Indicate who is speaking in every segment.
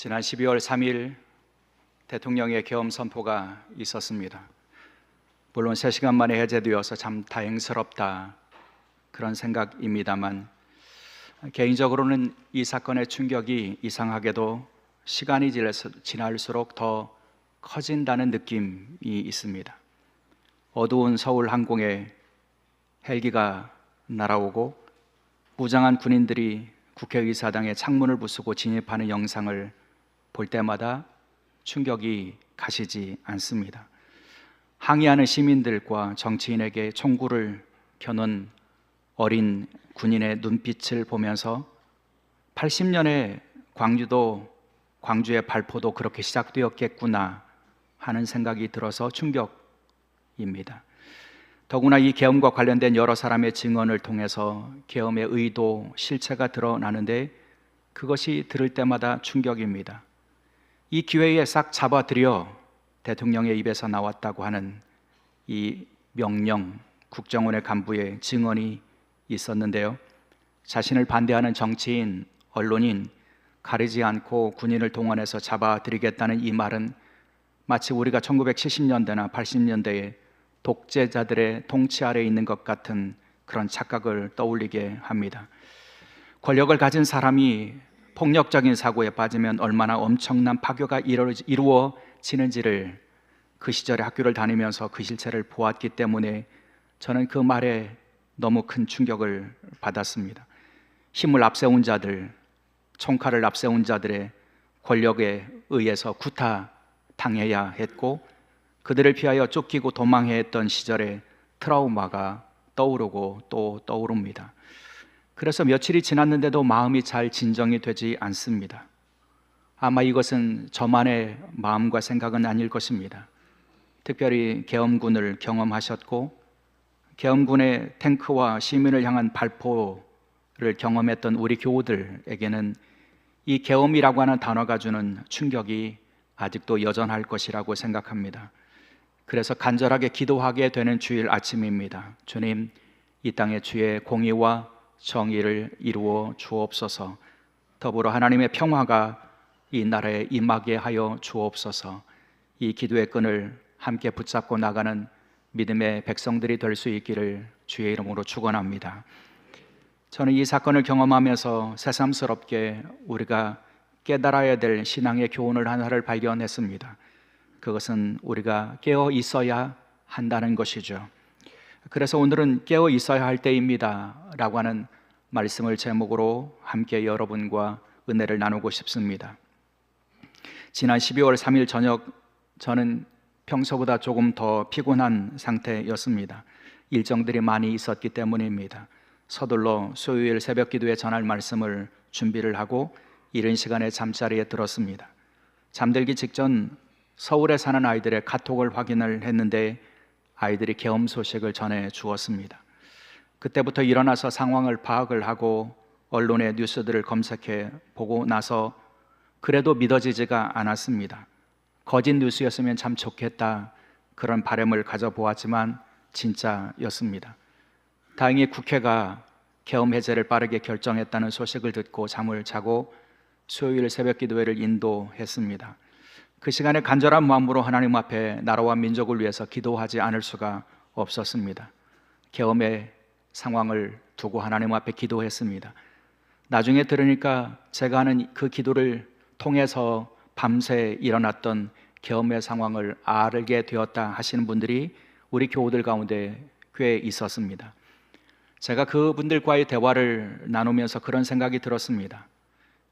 Speaker 1: 지난 12월 3일 대통령의 계엄 선포가 있었습니다. 물론 3시간 만에 해제되어서 참 다행스럽다 그런 생각입니다만, 개인적으로는 이 사건의 충격이 이상하게도 시간이 지날수록 더 커진다는 느낌이 있습니다. 어두운 서울 항공에 헬기가 날아오고 무장한 군인들이 국회의사당에 창문을 부수고 진입하는 영상을 볼 때마다 충격이 가시지 않습니다. 항의하는 시민들과 정치인에게 총구를 켜놓은 어린 군인의 눈빛을 보면서 80년의 광주의 발포도 그렇게 시작되었겠구나 하는 생각이 들어서 충격입니다. 더구나 이 계엄과 관련된 여러 사람의 증언을 통해서 계엄의 의도, 실체가 드러나는데 그것이 들을 때마다 충격입니다. 이 기회에 싹 잡아들여 대통령의 입에서 나왔다고 하는 이 명령, 국정원의 간부의 증언이 있었는데요. 자신을 반대하는 정치인, 언론인 가리지 않고 군인을 동원해서 잡아들이겠다는 이 말은 마치 우리가 1970년대나 80년대에 독재자들의 통치 아래에 있는 것 같은 그런 착각을 떠올리게 합니다. 권력을 가진 사람이 폭력적인 사고에 빠지면 얼마나 엄청난 파괴가 이루어지는지를 그 시절에 학교를 다니면서 그 실체를 보았기 때문에 저는 그 말에 너무 큰 충격을 받았습니다. 힘을 앞세운 자들, 총칼을 앞세운 자들의 권력에 의해서 구타당해야 했고 그들을 피하여 쫓기고 도망해야 했던 시절의 트라우마가 떠오르고 또 떠오릅니다. 그래서 며칠이 지났는데도 마음이 잘 진정이 되지 않습니다. 아마 이것은 저만의 마음과 생각은 아닐 것입니다. 특별히 계엄군을 경험하셨고 계엄군의 탱크와 시민을 향한 발포를 경험했던 우리 교우들에게는 이 계엄이라고 하는 단어가 주는 충격이 아직도 여전할 것이라고 생각합니다. 그래서 간절하게 기도하게 되는 주일 아침입니다. 주님, 이 땅에 주의 공의와 정의를 이루어 주옵소서. 더불어 하나님의 평화가 이 나라에 임하게 하여 주옵소서. 이 기도의 끈을 함께 붙잡고 나가는 믿음의 백성들이 될 수 있기를 주의 이름으로 축원합니다. 저는 이 사건을 경험하면서 새삼스럽게 우리가 깨달아야 될 신앙의 교훈을 하나를 발견했습니다. 그것은 우리가 깨어 있어야 한다는 것이죠. 그래서 오늘은 깨어 있어야 할 때입니다 라고 하는 말씀을 제목으로 함께 여러분과 은혜를 나누고 싶습니다. 지난 12월 3일 저녁 저는 평소보다 조금 더 피곤한 상태였습니다. 일정들이 많이 있었기 때문입니다. 서둘러 수요일 새벽 기도에 전할 말씀을 준비를 하고 이른 시간에 잠자리에 들었습니다. 잠들기 직전 서울에 사는 아이들의 카톡을 확인을 했는데 아이들이 계엄 소식을 전해 주었습니다. 그때부터 일어나서 상황을 파악을 하고 언론의 뉴스들을 검색해 보고 나서 그래도 믿어지지가 않았습니다. 거짓 뉴스였으면 참 좋겠다 그런 바람을 가져보았지만 진짜였습니다. 다행히 국회가 계엄 해제를 빠르게 결정했다는 소식을 듣고 잠을 자고 수요일 새벽 기도회를 인도했습니다. 그 시간에 간절한 마음으로 하나님 앞에 나라와 민족을 위해서 기도하지 않을 수가 없었습니다. 계엄의 상황을 두고 하나님 앞에 기도했습니다. 나중에 들으니까 제가 하는 그 기도를 통해서 밤새 일어났던 계엄의 상황을 알게 되었다 하시는 분들이 우리 교우들 가운데 꽤 있었습니다. 제가 그분들과의 대화를 나누면서 그런 생각이 들었습니다.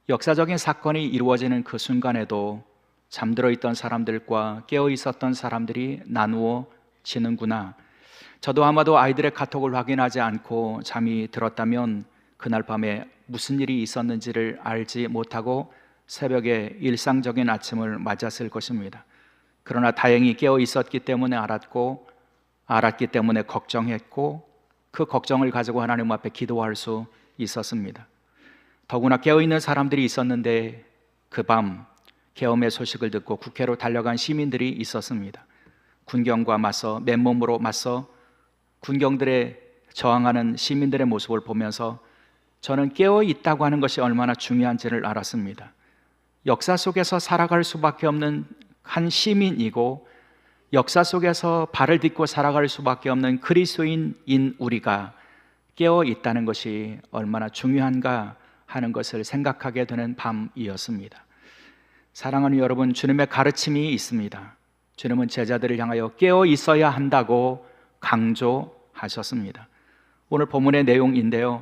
Speaker 1: 역사적인 사건이 이루어지는 그 순간에도 잠들어 있던 사람들과 깨어 있었던 사람들이 나누어지는구나. 저도 아마도 아이들의 카톡을 확인하지 않고 잠이 들었다면 그날 밤에 무슨 일이 있었는지를 알지 못하고 새벽에 일상적인 아침을 맞았을 것입니다. 그러나 다행히 깨어 있었기 때문에 알았기 때문에 걱정했고 그 걱정을 가지고 하나님 앞에 기도할 수 있었습니다. 더구나 깨어있는 사람들이 있었는데 그 밤 계엄의 소식을 듣고 국회로 달려간 시민들이 있었습니다. 군경과 맞서 맨몸으로 맞서 군경들에 저항하는 시민들의 모습을 보면서 저는 깨어 있다고 하는 것이 얼마나 중요한지를 알았습니다. 역사 속에서 살아갈 수밖에 없는 한 시민이고 역사 속에서 발을 딛고 살아갈 수밖에 없는 그리스도인인 우리가 깨어 있다는 것이 얼마나 중요한가 하는 것을 생각하게 되는 밤이었습니다. 사랑하는 여러분, 주님의 가르침이 있습니다. 주님은 제자들을 향하여 깨어 있어야 한다고 강조하셨습니다. 오늘 본문의 내용인데요,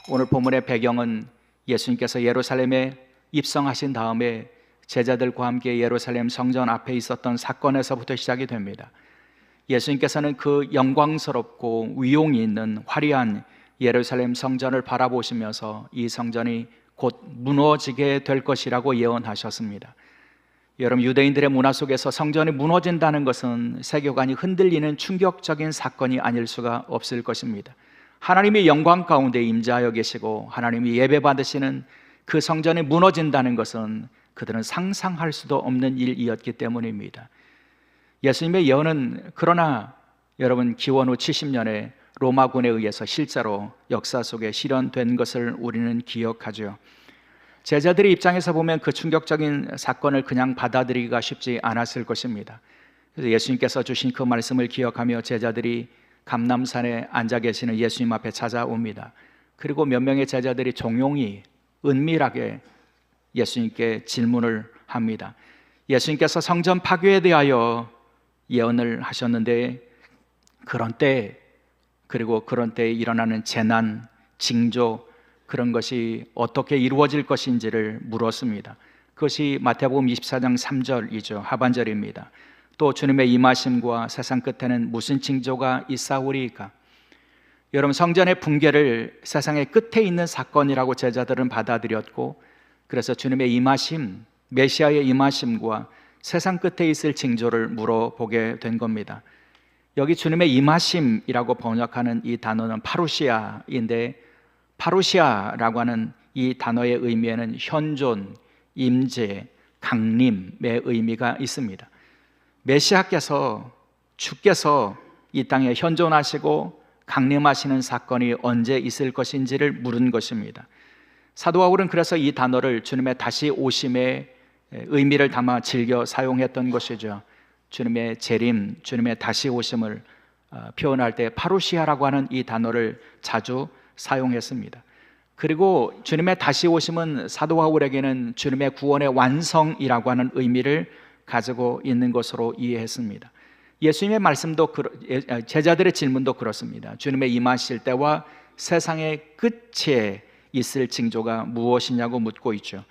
Speaker 1: 오늘 본문의 배경은 예수님께서 예루살렘에 입성하신 다음에 제자들과 함께 예루살렘 성전 앞에 있었던 사건에서부터 시작이 됩니다. 예수님께서는 그 영광스럽고 위용이 있는 화려한 예루살렘 성전을 바라보시면서 이 성전이 곧 무너지게 될 것이라고 예언하셨습니다. 여러분, 유대인들의 문화 속에서 성전이 무너진다는 것은 세계관이 흔들리는 충격적인 사건이 아닐 수가 없을 것입니다. 하나님의 영광 가운데 임재하여 계시고 하나님이 예배받으시는 그 성전이 무너진다는 것은 그들은 상상할 수도 없는 일이었기 때문입니다. 예수님의 예언은 그러나 여러분, 기원 후 70년에 로마군에 의해서 실제로 역사 속에 실현된 것을 우리는 기억하죠. 제자들의 입장에서 보면 그 충격적인 사건을 그냥 받아들이기가 쉽지 않았을 것입니다. 그래서 예수님께서 주신 그 말씀을 기억하며 제자들이 감람산에 앉아 계시는 예수님 앞에 찾아옵니다. 그리고 몇 명의 제자들이 종용이 은밀하게 예수님께 질문을 합니다. 예수님께서 성전 파괴에 대하여 예언을 하셨는데 그런 때, 그리고 그런 때에 일어나는 재난, 징조, 그런 것이 어떻게 이루어질 것인지를 물었습니다. 그것이 마태복음 24장 3절이죠. 하반절입니다. 또 주님의 임하심과 세상 끝에는 무슨 징조가 있사오리이까? 여러분, 성전의 붕괴를 세상의 끝에 있는 사건이라고 제자들은 받아들였고, 그래서 주님의 임하심, 메시아의 임하심과 세상 끝에 있을 징조를 물어보게 된 겁니다. 여기 주님의 임하심이라고 번역하는 이 단어는 파루시아인데, 파루시아라고 하는 이 단어의 의미에는 현존, 임재, 강림의 의미가 있습니다. 메시아께서, 주께서 이 땅에 현존하시고 강림하시는 사건이 언제 있을 것인지를 물은 것입니다. 사도 바울은 그래서 이 단어를 주님의 다시 오심의 의미를 담아 즐겨 사용했던 것이죠. 주님의 재림, 주님의 다시 오심을 표현할 때 파루시아라고 하는 이 단어를 자주 사용했습니다. 그리고 주님의 다시 오심은 사도 바울에게는 주님의 구원의 완성이라고 하는 의미를 가지고 있는 것으로 이해했습니다. 예수님의 말씀도, 제자들의 질문도 그렇습니다. 주님의 임하실 때와 세상의 끝에 있을 징조가 무엇이냐고 묻고 있죠.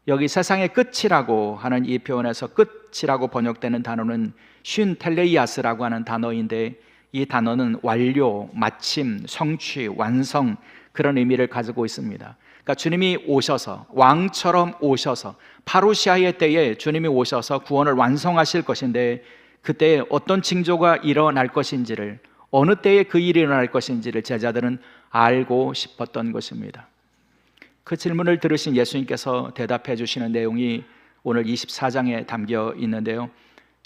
Speaker 1: 여기 세상의 끝이라고 하는 이 표현에서 끝이라고 번역되는 단어는 쉰텔레이아스라고 하는 단어인데, 이 단어는 완료, 마침, 성취, 완성, 그런 의미를 가지고 있습니다. 그러니까 주님이 오셔서, 왕처럼 오셔서, 파루시아의 때에 주님이 오셔서 구원을 완성하실 것인데, 그때 어떤 징조가 일어날 것인지를, 어느 때에 그 일이 일어날 것인지를 제자들은 알고 싶었던 것입니다. 그 질문을 들으신 예수님께서 대답해 주시는 내용이 오늘 24장에 담겨 있는데요,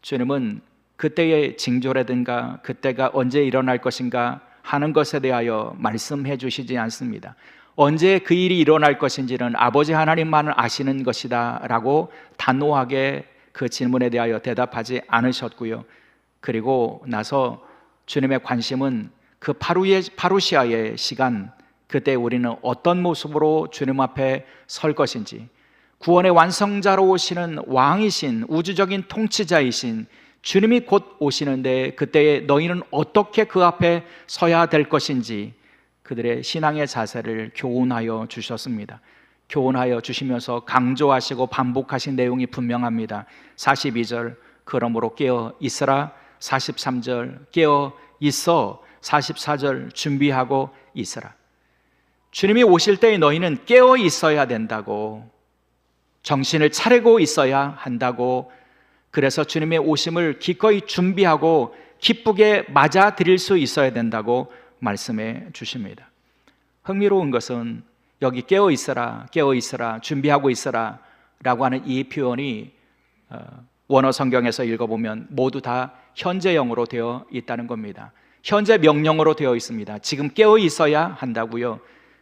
Speaker 1: 주님은 그때의 징조라든가 그때가 언제 일어날 것인가 하는 것에 대하여 말씀해 주시지 않습니다. 언제 그 일이 일어날 것인지는 아버지 하나님만 아시는 것이다 라고 단호하게 그 질문에 대하여 대답하지 않으셨고요, 그리고 나서 주님의 관심은 그 파루시아의 시간, 그때 우리는 어떤 모습으로 주님 앞에 설 것인지, 구원의 완성자로 오시는 왕이신, 우주적인 통치자이신 주님이 곧 오시는데 그때에 너희는 어떻게 그 앞에 서야 될 것인지 그들의 신앙의 자세를 교훈하여 주셨습니다. 교훈하여 주시면서 강조하시고 반복하신 내용이 분명합니다. 42절 그러므로 깨어 있으라, 43절 깨어 있어, 44절 준비하고 있으라. 주님이 오실 때에 너희는 깨어 있어야 된다고, 정신을 차리고 있어야 한다고, 그래서 주님의 오심을 기꺼이 준비하고 기쁘게 맞아들일 수 있어야 된다고 말씀해 주십니다. 흥미로운 것은 여기 깨어 있어라, 깨어 있어라, 준비하고 있어라 라고 하는 이 표현이 원어 성경에서 읽어보면 모두 다 현재형으로 되어 있다는 겁니다. 현재 명령어로 되어 있습니다. 지금 깨어 있어야 한다고요,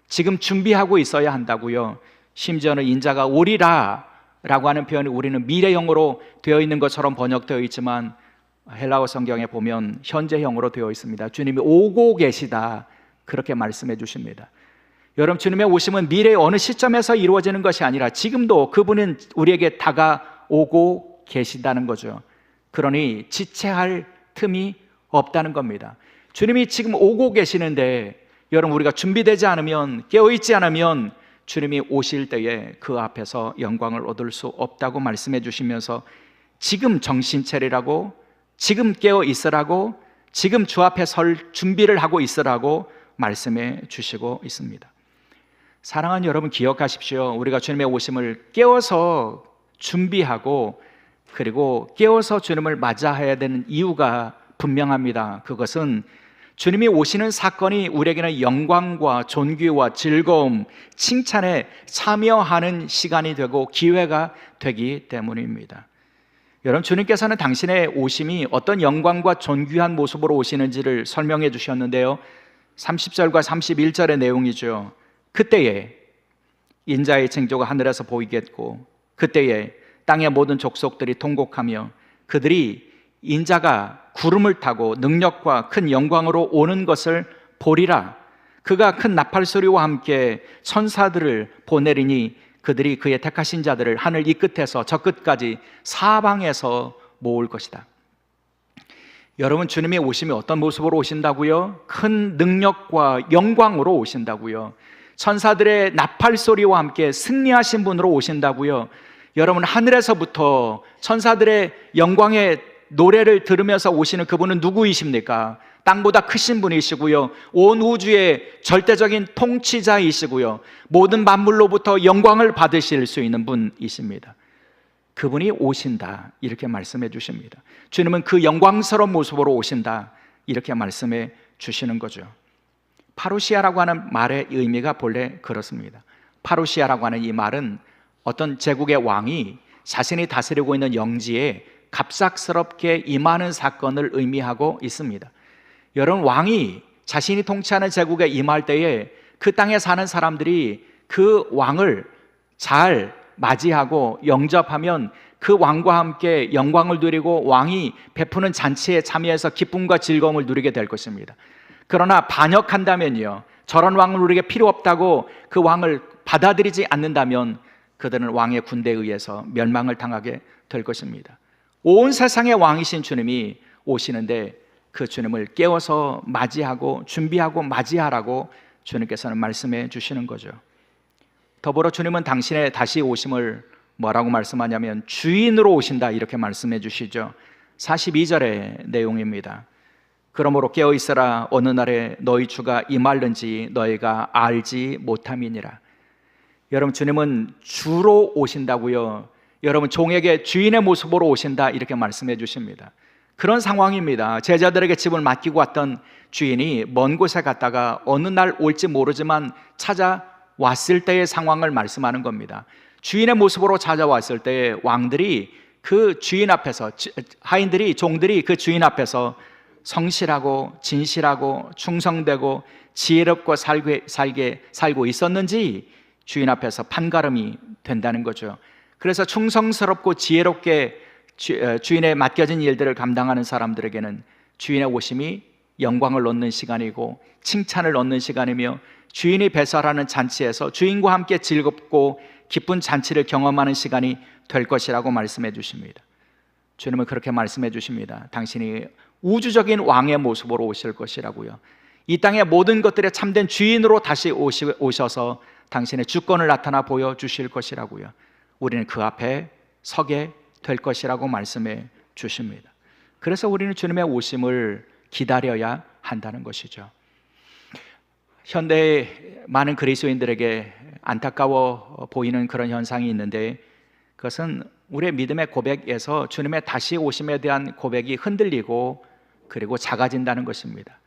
Speaker 1: 지금 준비하고 있어야 한다고요, 심지어는 인자가 오리라 라고 하는 표현이 우리는 미래형으로 되어 있는 것처럼 번역되어 있지만 헬라어 성경에 보면 현재형으로 되어 있습니다. 주님이 오고 계시다, 그렇게 말씀해 주십니다. 여러분, 주님의 오심은 미래의 어느 시점에서 이루어지는 것이 아니라 지금도 그분은 우리에게 다가오고 계시다는 거죠. 그러니 지체할 틈이 없다는 겁니다. 주님이 지금 오고 계시는데 여러분, 우리가 준비되지 않으면, 깨어있지 않으면 주님이 오실 때에 그 앞에서 영광을 얻을 수 없다고 말씀해 주시면서 지금 정신 차리라고, 지금 깨어 있으라고, 지금 주 앞에 설 준비를 하고 있으라고 말씀해 주시고 있습니다. 사랑하는 여러분, 기억하십시오. 우리가 주님의 오심을 깨어서 준비하고 그리고 깨어서 주님을 맞이해야 되는 이유가 분명합니다. 그것은 주님이 오시는 사건이 우리에게는 영광과 존귀와 즐거움, 칭찬에 참여하는 시간이 되고 기회가 되기 때문입니다. 여러분, 주님께서는 당신의 오심이 어떤 영광과 존귀한 모습으로 오시는지를 설명해 주셨는데요, 30절과 31절의 내용이죠. 그때에 인자의 징조가 하늘에서 보이겠고 그때에 땅의 모든 족속들이 통곡하며 그들이 인자가 구름을 타고 능력과 큰 영광으로 오는 것을 보리라. 그가 큰 나팔 소리와 함께 천사들을 보내리니 그들이 그의 택하신 자들을 하늘 이 끝에서 저 끝까지 사방에서 모을 것이다. 여러분, 주님의 오심이 어떤 모습으로 오신다고요? 큰 능력과 영광으로 오신다고요. 천사들의 나팔 소리와 함께 승리하신 분으로 오신다고요. 여러분, 하늘에서부터 천사들의 영광의 노래를 들으면서 오시는 그분은 누구이십니까? 땅보다 크신 분이시고요, 온 우주의 절대적인 통치자이시고요, 모든 만물로부터 영광을 받으실 수 있는 분이십니다. 그분이 오신다, 이렇게 말씀해 주십니다. 주님은 그 영광스러운 모습으로 오신다, 이렇게 말씀해 주시는 거죠. 파루시아라고 하는 말의 의미가 본래 그렇습니다. 파루시아라고 하는 이 말은 어떤 제국의 왕이 자신이 다스리고 있는 영지에 갑작스럽게 임하는 사건을 의미하고 있습니다. 여러분, 왕이 자신이 통치하는 제국에 임할 때에 그 땅에 사는 사람들이 그 왕을 잘 맞이하고 영접하면 그 왕과 함께 영광을 누리고 왕이 베푸는 잔치에 참여해서 기쁨과 즐거움을 누리게 될 것입니다. 그러나 반역한다면요, 저런 왕은 우리에게 필요 없다고 그 왕을 받아들이지 않는다면 그들은 왕의 군대에 의해서 멸망을 당하게 될 것입니다. 온 세상의 왕이신 주님이 오시는데 그 주님을 깨워서 맞이하고 준비하고 맞이하라고 주님께서는 말씀해 주시는 거죠. 더불어 주님은 당신의 다시 오심을 뭐라고 말씀하냐면 주인으로 오신다, 이렇게 말씀해 주시죠. 42절의 내용입니다. 그러므로 깨어있으라. 어느 날에 너희 주가 임할는지 너희가 알지 못함이니라. 여러분, 주님은 주로 오신다고요. 여러분, 종에게 주인의 모습으로 오신다, 이렇게 말씀해 주십니다. 그런 상황입니다. 제자들에게 집을 맡기고 왔던 주인이 먼 곳에 갔다가 어느 날 올지 모르지만 찾아왔을 때의 상황을 말씀하는 겁니다. 주인의 모습으로 찾아왔을 때 왕들이 그 주인 앞에서, 하인들이, 종들이 그 주인 앞에서 성실하고 진실하고 충성되고 지혜롭고 살고 있었는지 주인 앞에서 판가름이 된다는 거죠. 그래서 충성스럽고 지혜롭게 주인에 맡겨진 일들을 감당하는 사람들에게는 주인의 오심이 영광을 얻는 시간이고 칭찬을 얻는 시간이며 주인이 배설하는 잔치에서 주인과 함께 즐겁고 기쁜 잔치를 경험하는 시간이 될 것이라고 말씀해 주십니다. 주님은 그렇게 말씀해 주십니다. 당신이 우주적인 왕의 모습으로 오실 것이라고요. 이 땅의 모든 것들의 참된 주인으로 다시 오셔서 당신의 주권을 나타나 보여주실 것이라고요. 우리는 그 앞에 서게 될 것이라고 말씀해 주십니다. 그래서 우리는 주님의 오심을 기다려야 한다는 것이죠. 현대의 많은 그리스도인들에게 안타까워 보이는 그런 현상이 있는데 그것은 우리의 믿음의 고백에서 주님의 다시 오심에 대한 고백이 흔들리고 그리고 작아진다는 것입니다.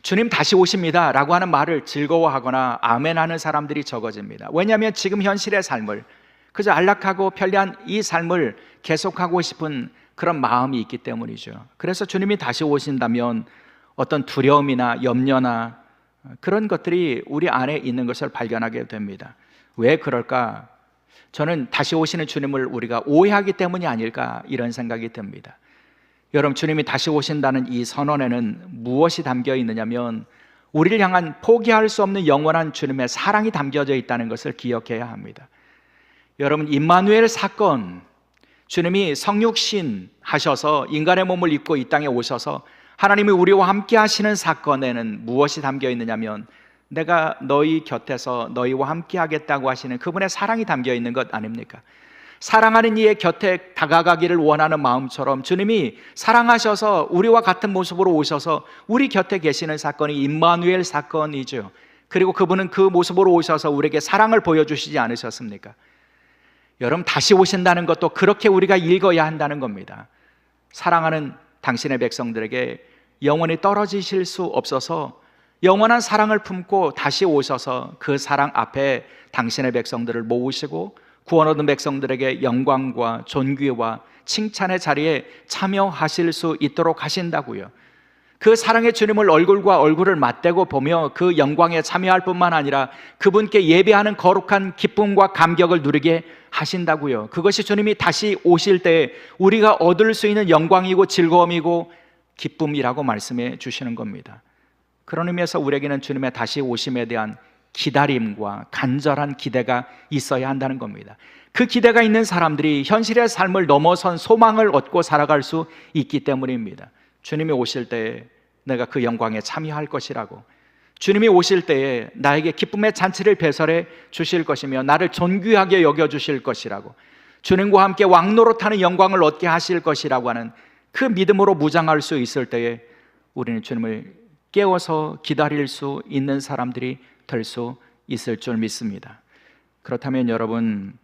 Speaker 1: 주님 다시 오십니다 라고 하는 말을 즐거워하거나 아멘하는 사람들이 적어집니다. 왜냐하면 지금 현실의 삶을, 그저 안락하고 편리한 이 삶을 계속하고 싶은 그런 마음이 있기 때문이죠. 그래서 주님이 다시 오신다면 어떤 두려움이나 염려나 그런 것들이 우리 안에 있는 것을 발견하게 됩니다. 왜 그럴까? 저는 다시 오시는 주님을 우리가 오해하기 때문이 아닐까 이런 생각이 듭니다. 여러분, 주님이 다시 오신다는 이 선언에는 무엇이 담겨 있느냐면 우리를 향한 포기할 수 없는 영원한 주님의 사랑이 담겨져 있다는 것을 기억해야 합니다. 여러분, 임마누엘 사건, 주님이 성육신 하셔서 인간의 몸을 입고 이 땅에 오셔서 하나님이 우리와 함께 하시는 사건에는 무엇이 담겨 있느냐면 내가 너희 곁에서 너희와 함께 하겠다고 하시는 그분의 사랑이 담겨 있는 것 아닙니까? 사랑하는 이의 곁에 다가가기를 원하는 마음처럼 주님이 사랑하셔서 우리와 같은 모습으로 오셔서 우리 곁에 계시는 사건이 임마누엘 사건이죠. 그리고 그분은 그 모습으로 오셔서 우리에게 사랑을 보여주시지 않으셨습니까? 여러분, 다시 오신다는 것도 그렇게 우리가 읽어야 한다는 겁니다. 사랑하는 당신의 백성들에게 영원히 떨어지실 수 없어서 영원한 사랑을 품고 다시 오셔서 그 사랑 앞에 당신의 백성들을 모으시고 구원 얻은 백성들에게 영광과 존귀와 칭찬의 자리에 참여하실 수 있도록 하신다고요. 그 사랑의 주님을 얼굴과 얼굴을 맞대고 보며 그 영광에 참여할 뿐만 아니라 그분께 예배하는 거룩한 기쁨과 감격을 누리게 하신다고요. 그것이 주님이 다시 오실 때 우리가 얻을 수 있는 영광이고 즐거움이고 기쁨이라고 말씀해 주시는 겁니다. 그런 의미에서 우리에게는 주님의 다시 오심에 대한 기다림과 간절한 기대가 있어야 한다는 겁니다. 그 기대가 있는 사람들이 현실의 삶을 넘어선 소망을 얻고 살아갈 수 있기 때문입니다. 주님이 오실 때에 내가 그 영광에 참여할 것이라고, 주님이 오실 때에 나에게 기쁨의 잔치를 배설해 주실 것이며 나를 존귀하게 여겨주실 것이라고, 주님과 함께 왕노릇하는 영광을 얻게 하실 것이라고 하는 그 믿음으로 무장할 수 있을 때에 우리는 주님을 깨워서 기다릴 수 있는 사람들이 될 수 있을 줄 믿습니다. 그렇다면 여러분,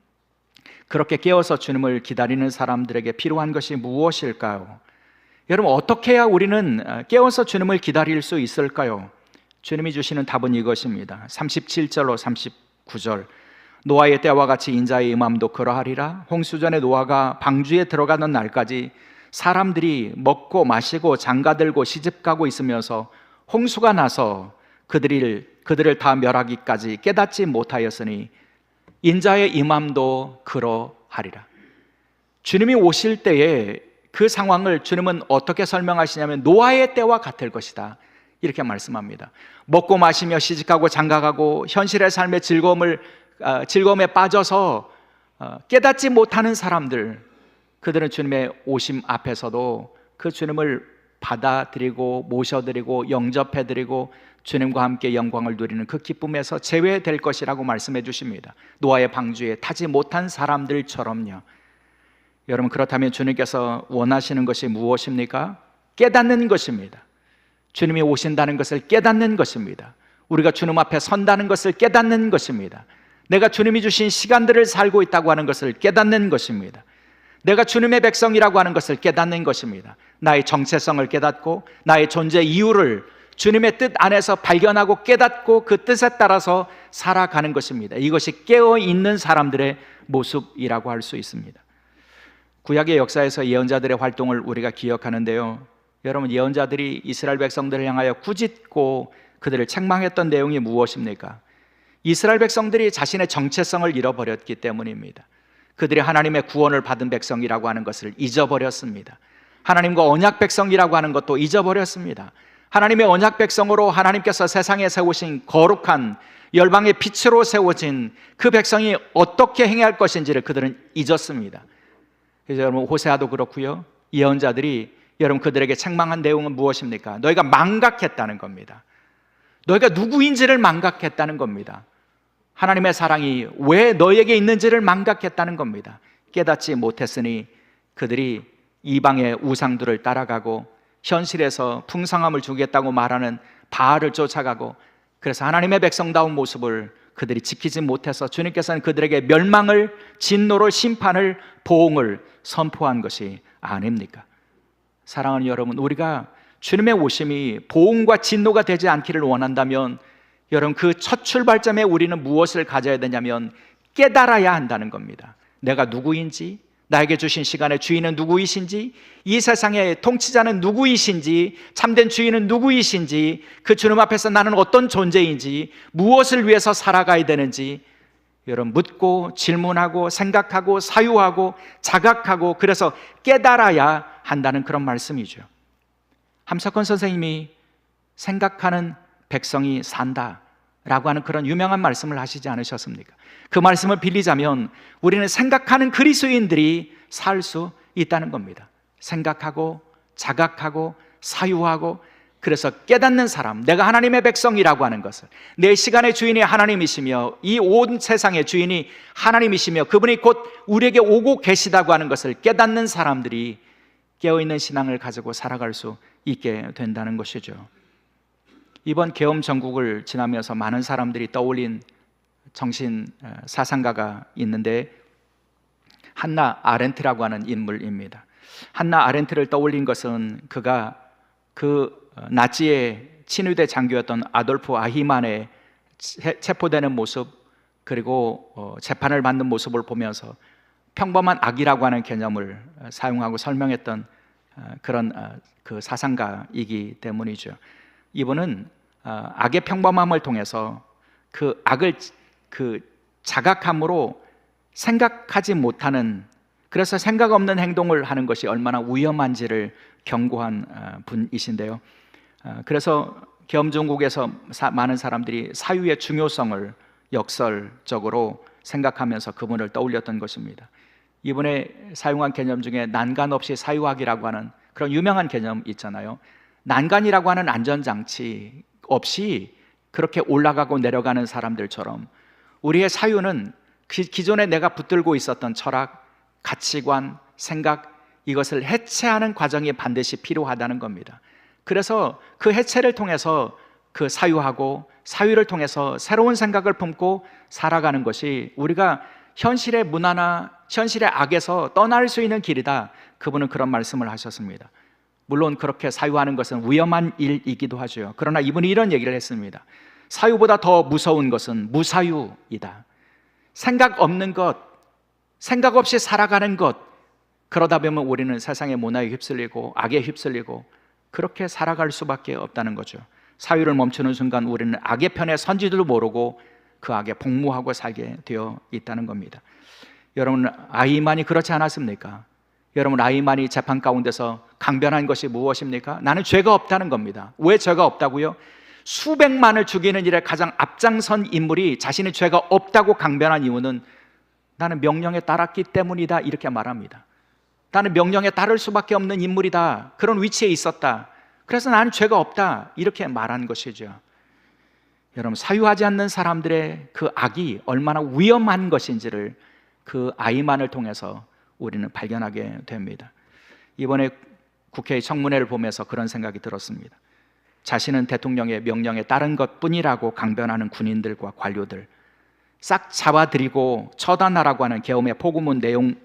Speaker 1: 그렇게 깨워서 주님을 기다리는 사람들에게 필요한 것이 무엇일까요? 여러분, 어떻게 해야 우리는 깨워서 주님을 기다릴 수 있을까요? 주님이 주시는 답은 이것입니다. 37절로 39절, 노아의 때와 같이 인자의 임함도 그러하리라. 홍수전에 노아가 방주에 들어가는 날까지 사람들이 먹고 마시고 장가들고 시집가고 있으면서 홍수가 나서 그들을 다 멸하기까지 깨닫지 못하였으니 인자의 임함도 그러하리라. 주님이 오실 때에 그 상황을 주님은 어떻게 설명하시냐면 노아의 때와 같을 것이다, 이렇게 말씀합니다. 먹고 마시며 시집가고 장가가고 현실의 삶의 즐거움에 빠져서 깨닫지 못하는 사람들, 그들은 주님의 오심 앞에서도 그 주님을 받아들이고 모셔드리고 영접해드리고 주님과 함께 영광을 누리는 그 기쁨에서 제외될 것이라고 말씀해 주십니다. 노아의 방주에 타지 못한 사람들처럼요. 여러분, 그렇다면 주님께서 원하시는 것이 무엇입니까? 깨닫는 것입니다. 주님이 오신다는 것을 깨닫는 것입니다. 우리가 주님 앞에 선다는 것을 깨닫는 것입니다. 내가 주님이 주신 시간들을 살고 있다고 하는 것을 깨닫는 것입니다. 내가 주님의 백성이라고 하는 것을 깨닫는 것입니다. 나의 정체성을 깨닫고 나의 존재 이유를 주님의 뜻 안에서 발견하고 깨닫고 그 뜻에 따라서 살아가는 것입니다. 이것이 깨어있는 사람들의 모습이라고 할 수 있습니다. 구약의 역사에서 예언자들의 활동을 우리가 기억하는데요, 여러분, 예언자들이 이스라엘 백성들을 향하여 꾸짖고 그들을 책망했던 내용이 무엇입니까? 이스라엘 백성들이 자신의 정체성을 잃어버렸기 때문입니다. 그들이 하나님의 구원을 받은 백성이라고 하는 것을 잊어버렸습니다. 하나님과 언약 백성이라고 하는 것도 잊어버렸습니다. 하나님의 언약 백성으로 하나님께서 세상에 세우신 거룩한 열방의 빛으로 세워진 그 백성이 어떻게 행해야 할 것인지를 그들은 잊었습니다. 그래서 여러분, 호세아도 그렇고요, 예언자들이 여러분 그들에게 책망한 내용은 무엇입니까? 너희가 망각했다는 겁니다. 너희가 누구인지를 망각했다는 겁니다. 하나님의 사랑이 왜 너희에게 있는지를 망각했다는 겁니다. 깨닫지 못했으니 그들이 이방의 우상들을 따라가고 현실에서 풍성함을 주겠다고 말하는 바알을 쫓아가고, 그래서 하나님의 백성다운 모습을 그들이 지키지 못해서 주님께서는 그들에게 멸망을, 진노를, 심판을, 보응을 선포한 것이 아닙니까? 사랑하는 여러분, 우리가 주님의 오심이 보응과 진노가 되지 않기를 원한다면 여러분, 그 첫 출발점에 우리는 무엇을 가져야 되냐면 깨달아야 한다는 겁니다. 내가 누구인지, 나에게 주신 시간의 주인은 누구이신지, 이 세상의 통치자는 누구이신지, 참된 주인은 누구이신지, 그 주님 앞에서 나는 어떤 존재인지, 무엇을 위해서 살아가야 되는지, 여러분, 묻고 질문하고 생각하고 사유하고 자각하고 그래서 깨달아야 한다는 그런 말씀이죠. 함석헌 선생님이 생각하는 백성이 산다 라고 하는 그런 유명한 말씀을 하시지 않으셨습니까? 그 말씀을 빌리자면 우리는 생각하는 그리스도인들이 살 수 있다는 겁니다. 생각하고 자각하고 사유하고 그래서 깨닫는 사람, 내가 하나님의 백성이라고 하는 것을, 내 시간의 주인이 하나님이시며 이 온 세상의 주인이 하나님이시며 그분이 곧 우리에게 오고 계시다고 하는 것을 깨닫는 사람들이 깨어있는 신앙을 가지고 살아갈 수 있게 된다는 것이죠. 이번 계엄 전국을 지나면서 많은 사람들이 떠올린 정신 사상가가 있는데 한나 아렌트라고 하는 인물입니다. 한나 아렌트를 떠올린 것은 그가 그 나치의 친위대 장교였던 아돌프 아히만의 체포되는 모습 그리고 재판을 받는 모습을 보면서 평범한 악이라고 하는 개념을 사용하고 설명했던 그런 그 사상가이기 때문이죠. 이분은 악의 평범함을 통해서 그 악을 그 자각함으로 생각하지 못하는, 그래서 생각 없는 행동을 하는 것이 얼마나 위험한지를 경고한 분이신데요. 그래서 계엄 전국에서 많은 사람들이 사유의 중요성을 역설적으로 생각하면서 그분을 떠올렸던 것입니다. 이분의 사용한 개념 중에 난간 없이 사유하기라고 하는 그런 유명한 개념 있잖아요. 난간이라고 하는 안전장치 없이 그렇게 올라가고 내려가는 사람들처럼 우리의 사유는 기존에 내가 붙들고 있었던 철학, 가치관, 생각, 이것을 해체하는 과정이 반드시 필요하다는 겁니다. 그래서 그 해체를 통해서 그 사유하고 사유를 통해서 새로운 생각을 품고 살아가는 것이 우리가 현실의 문화나 현실의 악에서 떠날 수 있는 길이다. 그분은 그런 말씀을 하셨습니다. 물론 그렇게 사유하는 것은 위험한 일이기도 하죠. 그러나 이분이 이런 얘기를 했습니다. 사유보다 더 무서운 것은 무사유이다. 생각 없는 것, 생각 없이 살아가는 것, 그러다 보면 우리는 세상의 문화에 휩쓸리고 악에 휩쓸리고 그렇게 살아갈 수밖에 없다는 거죠. 사유를 멈추는 순간 우리는 악의 편에 선지도 모르고 그 악에 복무하고 살게 되어 있다는 겁니다. 여러분, 아이만이 그렇지 않았습니까? 여러분, 아이만이 재판 가운데서 강변한 것이 무엇입니까? 나는 죄가 없다는 겁니다. 왜 죄가 없다고요? 수백만을 죽이는 일에 가장 앞장선 인물이 자신의 죄가 없다고 강변한 이유는 나는 명령에 따랐기 때문이다, 이렇게 말합니다. 나는 명령에 따를 수밖에 없는 인물이다, 그런 위치에 있었다, 그래서 나는 죄가 없다, 이렇게 말한 것이죠. 여러분, 사유하지 않는 사람들의 그 악이 얼마나 위험한 것인지를 그 아이만을 통해서 우리는 발견하게 됩니다. 이번에 국회의 청문회를 보면서 그런 생각이 들었습니다. 자신은 대통령의 명령에 따른 것뿐이라고 강변하는 군인들과 관료들 싹 잡아들이고 처단하라고 하는 계엄의 포고문 내용,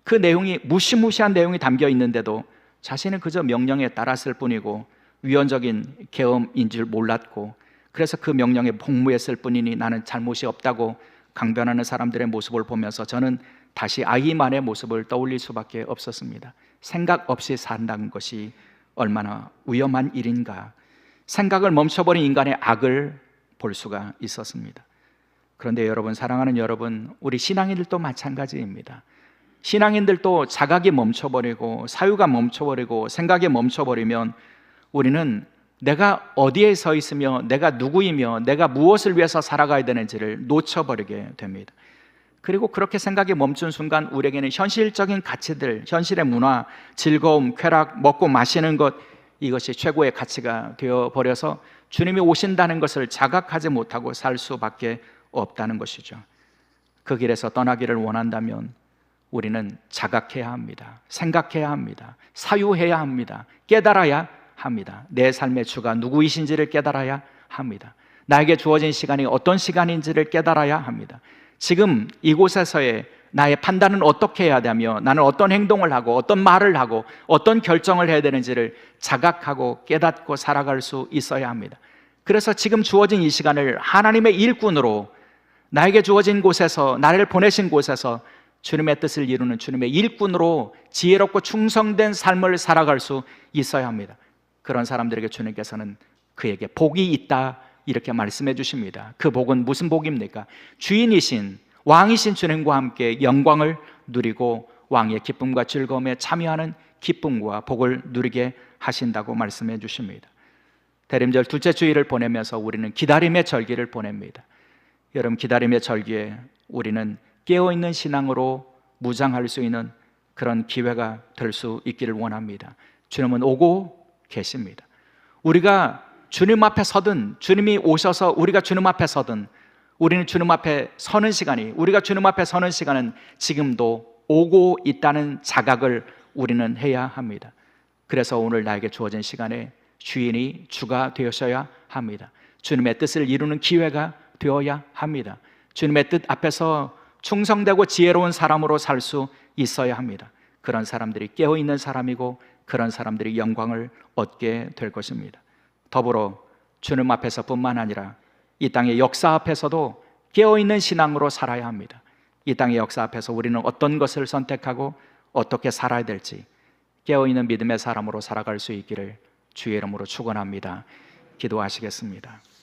Speaker 1: 그 내용이 무시무시한 내용이 담겨 있는데도 자신은 그저 명령에 따랐을 뿐이고 위헌적인 계엄인 줄 몰랐고 그래서 그 명령에 복무했을 뿐이니 나는 잘못이 없다고 강변하는 사람들의 모습을 보면서 저는 다시 아이만의 모습을 떠올릴 수밖에 없었습니다. 생각 없이 산다는 것이 얼마나 위험한 일인가. 생각을 멈춰버린 인간의 악을 볼 수가 있었습니다. 그런데 여러분, 사랑하는 여러분, 우리 신앙인들도 마찬가지입니다. 신앙인들도 자각이 멈춰버리고 사유가 멈춰버리고 생각이 멈춰버리면 우리는 내가 어디에 서 있으며 내가 누구이며 내가 무엇을 위해서 살아가야 되는지를 놓쳐버리게 됩니다. 그리고 그렇게 생각이 멈춘 순간 우리에게는 현실적인 가치들, 현실의 문화, 즐거움, 쾌락, 먹고 마시는 것, 이것이 최고의 가치가 되어버려서 주님이 오신다는 것을 자각하지 못하고 살 수밖에 없다는 것이죠. 그 길에서 떠나기를 원한다면 우리는 자각해야 합니다. 생각해야 합니다. 사유해야 합니다. 깨달아야 합니다. 내 삶의 주가 누구이신지를 깨달아야 합니다. 나에게 주어진 시간이 어떤 시간인지를 깨달아야 합니다. 지금 이곳에서의 나의 판단은 어떻게 해야 되며 나는 어떤 행동을 하고 어떤 말을 하고 어떤 결정을 해야 되는지를 자각하고 깨닫고 살아갈 수 있어야 합니다. 그래서 지금 주어진 이 시간을 하나님의 일꾼으로 나에게 주어진 곳에서, 나를 보내신 곳에서 주님의 뜻을 이루는 주님의 일꾼으로 지혜롭고 충성된 삶을 살아갈 수 있어야 합니다. 그런 사람들에게 주님께서는 그에게 복이 있다, 이렇게 말씀해 주십니다. 그 복은 무슨 복입니까? 주인이신, 왕이신 주님과 함께 영광을 누리고 왕의 기쁨과 즐거움에 참여하는 기쁨과 복을 누리게 하신다고 말씀해 주십니다. 대림절 둘째 주일을 보내면서 우리는 기다림의 절기를 보냅니다. 여러분, 기다림의 절기에 우리는 깨어있는 신앙으로 무장할 수 있는 그런 기회가 될 수 있기를 원합니다. 주님은 오고 계십니다. 우리가 주님 앞에 서든, 주님이 오셔서 우리가 주님 앞에 서든, 우리는 주님 앞에 서는 시간이, 우리가 주님 앞에 서는 시간은 지금도 오고 있다는 자각을 우리는 해야 합니다. 그래서 오늘 나에게 주어진 시간에 주인이 주가 되셔야 합니다. 주님의 뜻을 이루는 기회가 되어야 합니다. 주님의 뜻 앞에서 충성되고 지혜로운 사람으로 살 수 있어야 합니다. 그런 사람들이 깨어있는 사람이고 그런 사람들이 영광을 얻게 될 것입니다. 더불어 주님 앞에서뿐만 아니라 이 땅의 역사 앞에서도 깨어있는 신앙으로 살아야 합니다. 이 땅의 역사 앞에서 우리는 어떤 것을 선택하고 어떻게 살아야 될지 깨어있는 믿음의 사람으로 살아갈 수 있기를 주의 이름으로 축원합니다. 기도하시겠습니다.